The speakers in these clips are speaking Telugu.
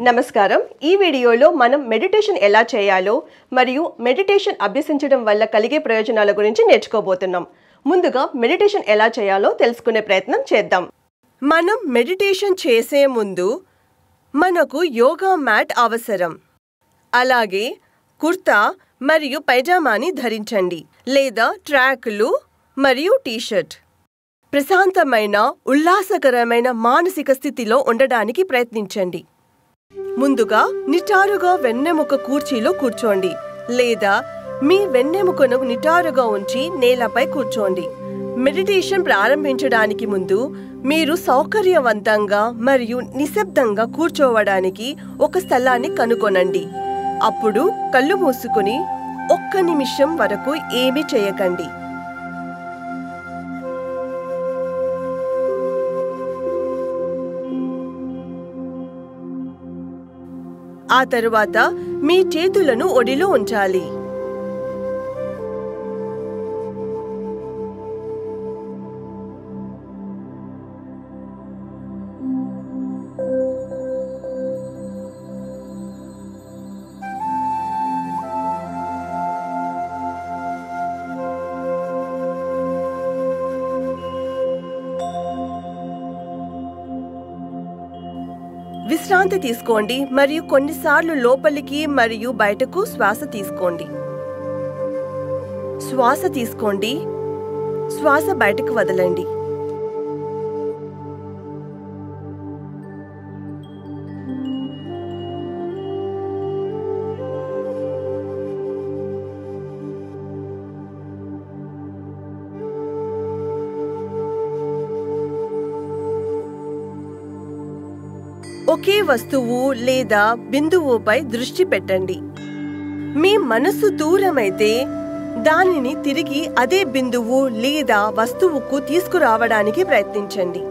నమస్కారం ఈ వీడియోలో మనం మెడిటేషన్ ఎలా చేయాలో మరియు మెడిటేషన్ అభ్యసించడం వల్ల కలిగే ప్రయోజనాల గురించి నేర్చుకోబోతున్నాం. ముందుగా మెడిటేషన్ ఎలా చేయాలో తెలుసుకునే ప్రయత్నం చేద్దాం. మనం మెడిటేషన్ చేసే ముందు మనకు యోగా మ్యాట్ అవసరం. అలాగే కుర్తా మరియు పైజామాని ధరించండి లేదా ట్రాక్లు మరియు టీ-షర్ట్. ప్రశాంతమైన ఉల్లాసకరమైన మానసిక స్థితిలో ఉండడానికి ప్రయత్నించండి. ముందుగా నిటారుగా వెన్నెముక కుర్చీలో కూర్చోండి లేదా మీ వెన్నెముకను నిటారుగా ఉంచి నేలపై కూర్చోండి. మెడిటేషన్ ప్రారంభించడానికి ముందు మీరు సౌకర్యవంతంగా మరియు నిశ్శబ్దంగా కూర్చోవడానికి ఒక స్థలాన్ని కనుగొనండి. అప్పుడు కళ్ళు మూసుకుని 1 నిమిషం వరకు ఏమీ చేయకండి. ఆ తరువాత మీ చేతులను ఒడిలో ఉంచాలి. విశ్రాంతి తీసుకోండి మరియు కొన్నిసార్లు లోపలికి మరియు బయటకు శ్వాస తీసుకోండి. శ్వాస తీసుకోండి, శ్వాస బయటకు వదలండి. ఒకే వస్తువు లేదా బిందువుపై దృష్టి పెట్టండి. మీ మనసు దూరమైతే దానిని తిరిగి అదే బిందువు లేదా వస్తువుకు తీసుకురావడానికి ప్రయత్నించండి.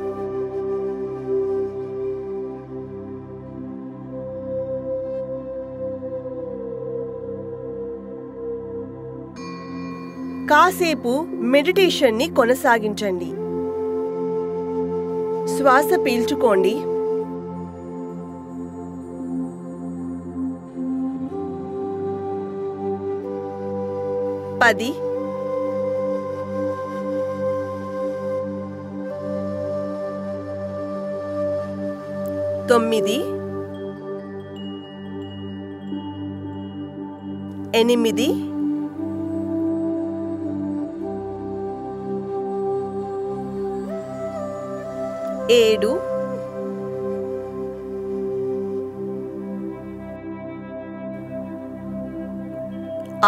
కాసేపు మెడిటేషన్ని కొనసాగించండి. శ్వాస పీల్చుకోండి. 10 9 8 7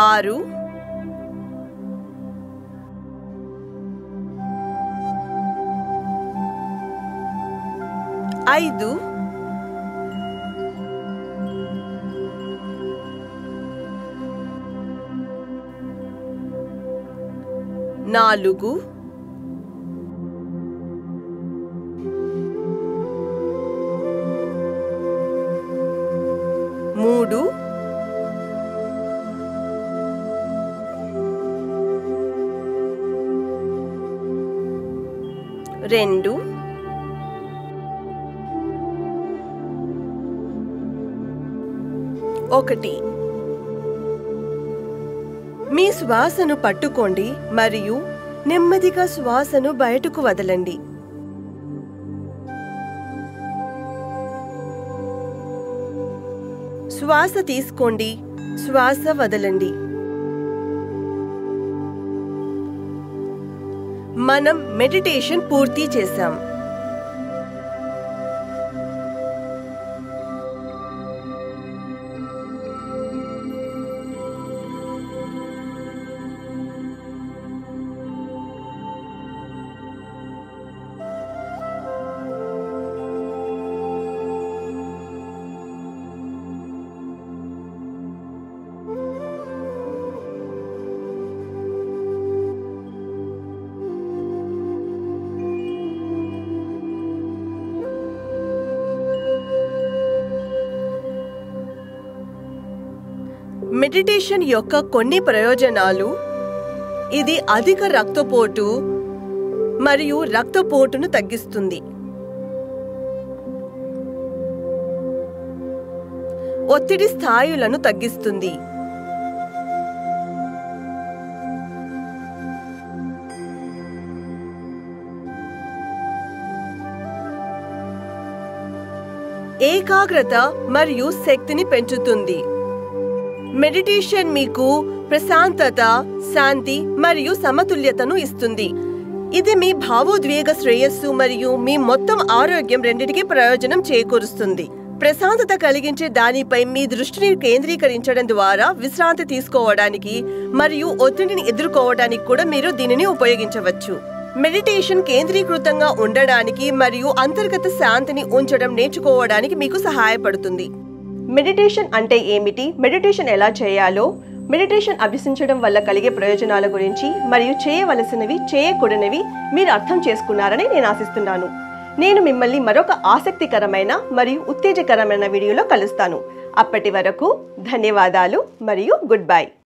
6 5 4 3 2 1. మీ శ్వాసను పట్టుకోండి మరియు నెమ్మదిగా శ్వాసను బయటకు వదలండి. శ్వాస తీసుకోండి, శ్వాస వదలండి. మనం మెడిటేషన్ పూర్తి చేశాం. మెడిటేషన్ యొక్క కొన్ని ప్రయోజనాలు: ఇది అధిక రక్తపోటు మరియు రక్తపోటును తగ్గిస్తుంది. ఒత్తిడి స్థాయిలను తగ్గిస్తుంది. ఏకాగ్రత మరియు శక్తిని పెంచుతుంది. మెడిటేషన్ మీకు ప్రశాంతత, శాంతి మరియు సమతుల్యతను ఇస్తుంది. ఇది మీ భావోద్వేగ శ్రేయస్సు మరియు మీ మొత్తం ఆరోగ్యం రెండింటికి ప్రయోజనం చేకూరుస్తుంది. ప్రశాంతత కలిగించే దానిపై మీ దృష్టిని కేంద్రీకరించడం ద్వారా విశ్రాంతి తీసుకోవడానికి మరియు ఒత్తిడిని ఎదుర్కోవడానికి కూడా మీరు దీనిని ఉపయోగించవచ్చు. మెడిటేషన్ కేంద్రీకృతంగా ఉండడానికి మరియు అంతర్గత శాంతిని ఉంచడం నేర్చుకోవడానికి మీకు సహాయపడుతుంది. మెడిటేషన్ అంటే ఏమిటి, మెడిటేషన్ ఎలా చేయాలో, మెడిటేషన్ అభ్యసించడం వల్ల కలిగే ప్రయోజనాల గురించి మరియు చేయవలసినవి, చేయకూడనివి మీరు అర్థం చేసుకున్నారని నేను ఆశిస్తున్నాను. నేను మిమ్మల్ని మరొక ఆసక్తికరమైన మరియు ఉత్తేజకరమైన వీడియోలో కలుస్తాను. అప్పటి వరకు ధన్యవాదాలు మరియు గుడ్ బై.